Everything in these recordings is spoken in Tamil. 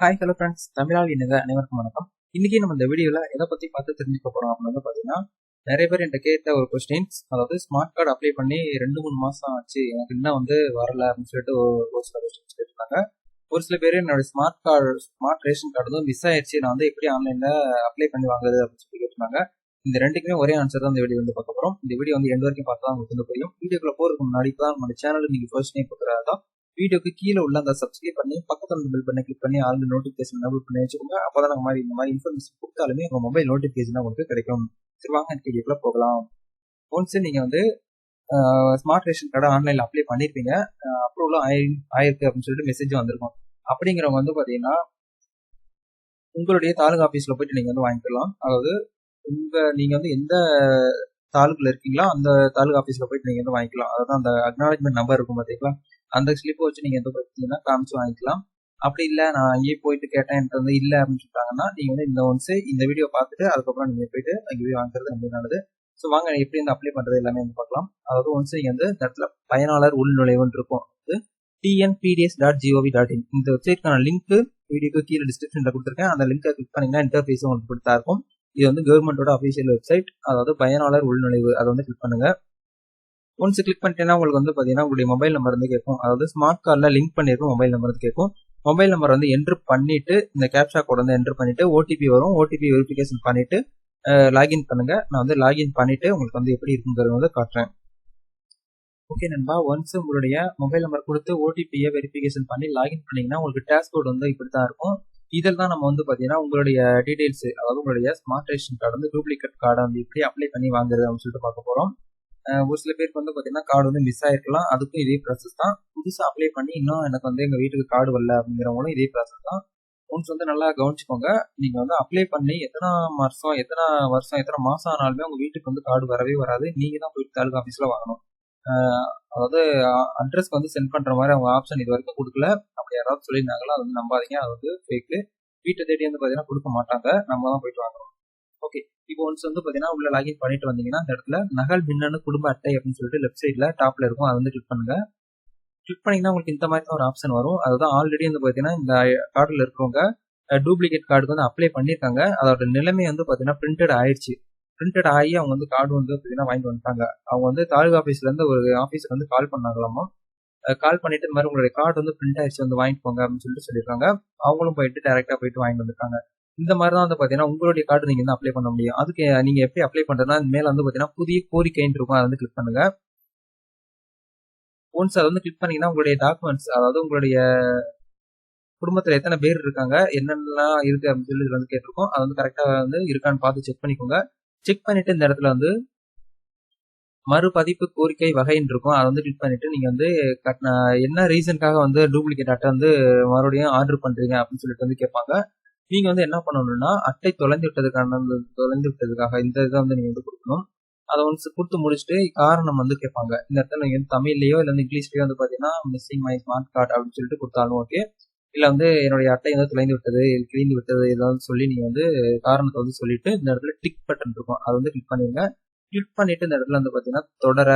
ஹாய் ஹலோ ஃப்ரெண்ட்ஸ், தமிழால் இணைந்த அனைவருக்கும் வணக்கம். இன்னைக்கு நம்ம இந்த வீடியோவில் எதை பற்றி பார்த்து தெரிஞ்சுக்க போகிறோம் அப்படின்னு வந்து பார்த்தீங்கன்னா, நிறைய பேர் என்கிட்ட கேட்ட ஒரு கொஸ்டின்ஸ். அதாவது ஸ்மார்ட் கார்டு அப்ளை பண்ணி 2-3 மாதம் ஆச்சு, எனக்கு இன்னும் வரல அப்படின்னு சொல்லிட்டு ஒரு சில கொஸ்டின்ஸ் கேட்டிருக்காங்க. ஒரு சில பேர் என்னோட ஸ்மார்ட் ரேஷன் கார்டு வந்து மிஸ் ஆயிடுச்சு, நான் எப்படி ஆன்லைனில் அப்ளை பண்ணி வாங்குறது அப்படின்னு சொல்லி கேட்டிருக்காங்க. இந்த ரெண்டுக்குமே ஒரே ஆன்சர் தான் இந்த வீடியோ பார்க்க போகிறோம். இந்த வீடியோ எந்த வரைக்கும் பார்த்தா உங்களுக்கு புரியும். வீடியோக்குள்ள போகிறதுக்கு முன்னாடி தான் நம்ம சேனலுக்கு நீங்கள் ஃபர்ஸ்ட் டைம் பார்க்குறதா வீடியோக்கு கீழே உள்ள அந்த சப்ஸ்கிரைப் பண்ணி பக்கத்துல பெல் பண்ணி கிளிக் பண்ணி ஆல் நோட்டிபிகேஷன் எனேபிள் பண்ணி வச்சுக்கோங்க. அப்பதான் இந்த மாதிரி இன்ஃபர்மேஷன் கொடுத்தாலுமே உங்க மொபைல் நோட்டிபிகேஷன் உங்களுக்கு கிடைக்கும். சரி, வாங்க வீடியோக்குள்ள போகலாம். ஒன்ஸ் நீங்க ஸ்மார்ட் ரேஷன் கார்டு ஆன்லைன்ல அப்ளை பண்ணிருப்பீங்க, அப்ரூவல் ஆயிருக்கு அப்படின்னு சொல்லிட்டு மெசேஜ் வந்திருக்கும். அப்படிங்கிறவங்க பாத்தீங்கன்னா உங்களுடைய தாலுகா ஆபீஸ்ல போயிட்டு நீங்க வாங்கிக்கலாம். அதாவது நீங்க எந்த தாலுக்குல இருக்கீங்களா அந்த தாலுகா ஆபீஸ்ல போயிட்டு நீங்க வாங்கிக்கலாம். அதாவது அந்த அக்னாலஜ்மெண்ட் நம்பர் இருக்கும் பாத்தீங்களா, அந்த ஸ்லிப்பை வச்சு நீங்க பார்த்தீங்கன்னா காமிச்சு வாங்கிக்கலாம். அப்படி இல்லை நான் அங்கேயே போயிட்டு கேட்டேன் எனக்கு இல்லை அப்படின்னு சொல்லிட்டாங்கன்னா நீங்க இந்த வீடியோ பார்த்துட்டு அதுக்கப்புறம் நீங்க போயிட்டு அங்கேயே வாங்குறது ரொம்ப நல்லது. ஸோ வாங்க எப்படி அப்ளை பண்றது எல்லாமே பார்க்கலாம். அதாவது நீங்க இந்த இடத்துல பயனாளர் உள்நுழைவுன்னு இருக்கும், tnpds.gov.in. இந்த வெப்சைட்கான லிங்க் வீடியோக்கு கீழே டிஸ்கிரிப்ஷன்ல கொடுத்துருக்கேன். அந்த லிங்கை கிளிக் பண்ணீங்கன்னா இன்டர்ஃபேஸ் உங்களுக்கு கொடுத்தா இருக்கும். இது கவர்மெண்டோட அஃபிஷியல் வெப்சைட், அதாவது பயனாளர் உள்நுழைவு. அதை கிளிக் பண்ணுங்க. ஒன்ஸ் கிளிக் பண்ணிட்டேன்னா உங்களுக்கு பாத்தீங்கன்னா உங்களுடைய மொபைல் நம்பர் கேட்கும். அதாவது ஸ்மார்ட் கார்டுல லிங்க் பண்ணிருக்கும் மொபைல் நம்பர் கேட்கும். மொபைல் நம்பர் என்ட்ரு பண்ணிட்டு இந்த கேப்சா கோட் என்ட்ரு பண்ணிட்டு ஓடிபி வரும். ஓடிபி வெரிஃபிகேஷன் பண்ணிட்டு லாகின் பண்ணுங்க. நான் லாகின் பண்ணிட்டு உங்களுக்கு எப்படி இருக்குங்கிறது காட்டுறேன். ஓகே நண்பா, ஒன்ஸ் உங்களுடைய மொபைல் நம்பர் கொடுத்து ஓடிபியை வெரிஃபிகேஷன் பண்ணி லாகின் பண்ணீங்கன்னா உங்களுக்கு டேஷ்போர்ட் இப்படித்தான் இருக்கும். இதில் தான் நம்ம பாத்தீங்கன்னா உங்களுடைய டீடைல்ஸ், அதாவது உங்களுடைய smart ration card duplicate card எப்படி அப்ளை பண்ணி வாங்குறது அப்படின்னு சொல்லிட்டு பார்க்க போறோம். ஒரு சில பேருக்கு பாத்தீங்கன்னா கார்டு மிஸ் ஆயிருக்கலாம். அதுக்கும் இதே ப்ராசஸ் தான். புதுசா அப்ளை பண்ணி இன்னும் எனக்கு எங்க வீட்டுக்கு கார்டு வரல அப்படிங்கிறவங்களும் இதே ப்ராசஸ் தான். ஒன்ஸ் நல்லா கவனிச்சுக்கோங்க. நீங்க அப்ளை பண்ணி எத்தனை வருஷம் மாசம் ஆனாலுமே உங்க வீட்டுக்கு கார்டு வரவே வராது. நீங்க தான் போயிட்டு தாலுகா ஆபீஸ்ல வாங்கணும். அதாவது அட்ரஸ்க்கு சென்ட் பண்ற மாதிரி அவங்க ஆப்ஷன் இது வரைக்கும் கொடுக்கல. அப்படி யாராவது சொல்லியிருந்தாங்களோ அது நம்பாதீங்க, அது ஃபேக். வீட்டை தேடி பாத்தீங்கன்னா கொடுக்க மாட்டாங்க, நம்ம தான் போயிட்டு வாங்கணும். ஓகே, இப்போ ஒன்ஸ் பாத்தீங்கன்னா உள்ள லாகின் பண்ணிட்டு வந்தீங்கன்னா அந்த இடத்துல நகல் மின்னணு குடும்ப அட்டை அப்படின்னு சொல்லிட்டு லெஃப்ட் சைட்ல டாப்ல இருக்கும். அதை கிளிக் பண்ணுங்க. கிளிக் பண்ணீங்கன்னா உங்களுக்கு இந்த மாதிரி ஒரு ஆப்ஷன் வரும். அதுதான் ஆல்ரெடி பாத்தீங்கன்னா இந்த கார்டுல இருக்கிறவங்க டூப்ளிகேட் கார்டுக்கு அப்ளை பண்ணிருக்காங்க. அதோட நிலைமை பாத்தீங்கன்னா பிரிண்டட் ஆயிடுச்சு. பிரிண்டட் ஆகி அவங்க கார்டு பாத்தீங்கன்னா வாங்கிட்டு வந்துட்டாங்க. அவங்க தாலுகா ஆபீஸ்ல இருந்து ஒரு ஆபீஸ்க்கு கால் பண்ணாங்களாமா. கால் பண்ணிட்டு இந்த மாதிரி உங்களுடைய கார்டு பிரிண்ட் ஆயிடுச்சு வாங்கிக்கோங்க அப்படின்னு சொல்லிட்டு சொல்லியிருக்காங்க. அவங்களும் போயிட்டு டைரக்டா போயிட்டு வாங்கிட்டு வந்துருக்காங்க. இந்த மாதிரி தான் பாத்தீங்கன்னா உங்களுடைய கார்டு நீங்க அப்ளை பண்ண முடியும். அதுக்கு நீங்க எப்படி அப்ளை பண்றதுன்னா மேல பாத்தீங்கன்னா புதிய கோரிக்கைன்னு இருக்கும், அதை கிளிக் பண்ணுங்க. ஒன்ஸ் அதை கிளிக் பண்ணீங்கன்னா உங்களுடைய டாக்குமெண்ட்ஸ், அதாவது உங்களுடைய குடும்பத்துல எத்தனை பேர் இருக்காங்க, என்னென்னலாம் இருக்கு அப்படின்னு சொல்லி இதுல கேட்டிருக்கோம். அது கரெக்டா இருக்கான்னு பார்த்து செக் பண்ணிக்கோங்க. செக் பண்ணிட்டு இந்த இடத்துல மறுபதிப்பு கோரிக்கை வகைன்னு இருக்கும். அதை கிளிக் பண்ணிட்டு நீங்க என்ன ரீசனுக்காக டூப்ளிகேட் அட்டை மறுபடியும் ஆர்டர் பண்றீங்க அப்படின்னு சொல்லிட்டு கேட்பாங்க. நீங்க என்ன பண்ணணும்னா அட்டை தொலைந்து விட்டதுக்காக இந்த இதை நீங்க கொடுக்கணும். அதை கொடுத்து முடிச்சுட்டு காரணம் கேட்பாங்க. இந்த இடத்துல நீங்க தமிழ்லயோ இல்ல இங்கிலீஷ்லயோ பாத்தீங்கன்னா மிஸ்ஸிங் மை ஸ்மார்ட் கார்டு அப்படின்னு சொல்லிட்டு கொடுத்தாலும் ஓகே. இல்ல என்னுடைய அட்டை தொலைந்து விட்டது, கிழிந்து விட்டது, ஏதாவது சொல்லி நீங்க காரணத்தை சொல்லிட்டு இந்த இடத்துல டிக் பட்டன் இருக்கும், அதை கிளிக் பண்ணிருங்க. கிளிக் பண்ணிட்டு இந்த இடத்துல பாத்தீங்கன்னா தொடர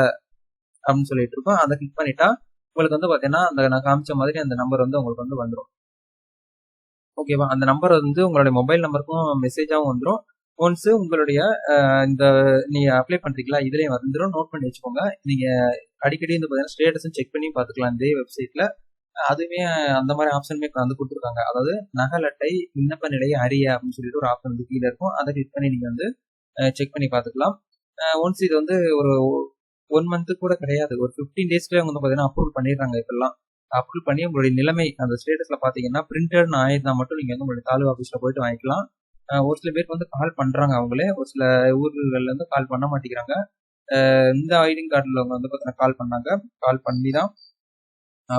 அப்படின்னு சொல்லிட்டு இருக்கும். அதை கிளிக் பண்ணிட்டா உங்களுக்கு பாத்தீங்கன்னா அந்த நான் காமிச்ச மாதிரி அந்த நம்பர் உங்களுக்கு வந்துடும். ஓகேவா, அந்த நம்பர் உங்களுடைய மொபைல் நம்பருக்கும் மெசேஜாவும் வந்துடும். ஒன்ஸ் உங்களுடைய இந்த நீங்க அப்ளை பண்றீங்களா இதுலயும் வந்துடும், நோட் பண்ணி வச்சுக்கோங்க. நீங்க அடிக்கடி பாத்தீங்கன்னா ஸ்டேட்டஸும் செக் பண்ணி பாத்துக்கலாம் இதே வெப்சைட்ல. அதுவுமே அந்த மாதிரி ஆப்ஷனுமே கொடுத்துருக்காங்க. அதாவது நகல் அட்டை விண்ணப்ப நிலையை அறிய அப்படின்னு சொல்லிட்டு ஒரு ஆப்ஷன் கீழே இருக்கும். அதை கிளிக் பண்ணி நீங்க செக் பண்ணி பாத்துக்கலாம். ஒன்ஸ் இது ஒரு 1 மந்த் கூட கிடையாது, ஒரு 15 டேஸ்க்குள்ள பாத்தீங்கன்னா அப்ரூவ் பண்ணிடுறாங்க. இப்பெல்லாம் அப்ரூவ் பண்ணி உங்களுடைய நிலைமை அந்த ஸ்டேட்டஸ்ல பாத்தீங்கன்னா பிரிண்டட் ஆயிருந்தா மட்டும் நீங்க உங்களுடைய தாலுகா ஆபீஸ்ல போயிட்டு வாங்கிக்கலாம். ஒரு சில பேருக்கு கால் பண்றாங்க, அவங்களே ஒரு சில ஊர்கள்ல கால் பண்ண மாட்டேங்கிறாங்க. இந்த ஐடி கார்டுல அவங்க பாத்தீங்கன்னா கால் பண்ணாங்க, கால் பண்ணி தான்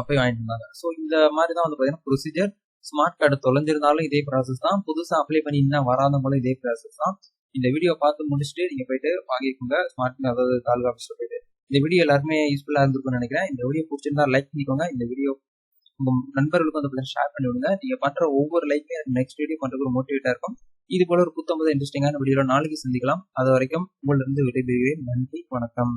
போய் வாங்கிட்டு இருந்தாங்க. ஸோ இந்த மாதிரி தான் பாத்தீங்கன்னா ப்ரொசீஜர். ஸ்மார்ட் கார்டு தொலைஞ்சிருந்தாலும் இதே ப்ராசஸ் தான், புதுசா அப்ளை பண்ணி இன்னும் வராதவங்களும் இதே ப்ராசஸ் தான். இந்த வீடியோ பார்த்து முடிச்சுட்டு நீங்க போயிட்டு வாங்கிக்கோங்க ஸ்மார்ட், அதாவது தாலுகா ஆபீஸ்ல போயிட்டு. இந்த வீடியோ எல்லாருமே யூஸ்ஃபுல்லா இருந்திருக்கும்னு நினைக்கிறேன். இந்த வீடியோ பிடிச்சிருந்தா லைக் பண்ணிக்கோங்க. இந்த வீடியோ உங்க நண்பர்களுக்கும் ஷேர் பண்ணி விடுங்க. நீங்க பண்ற ஒவ்வொரு லைக்குமே நெக்ஸ்ட் வீடியோ பண்றதுக்கு ஒரு மோட்டிவேட்டா இருக்கும். இது போல ஒரு புத்தம்பது இன்ட்ரெஸ்டிங்கான வீடியோ நாளைக்கு சந்திக்கலாம். அது வரைக்கும் உங்களிருந்து விடைபெறுகிறேன். நன்றி, வணக்கம்.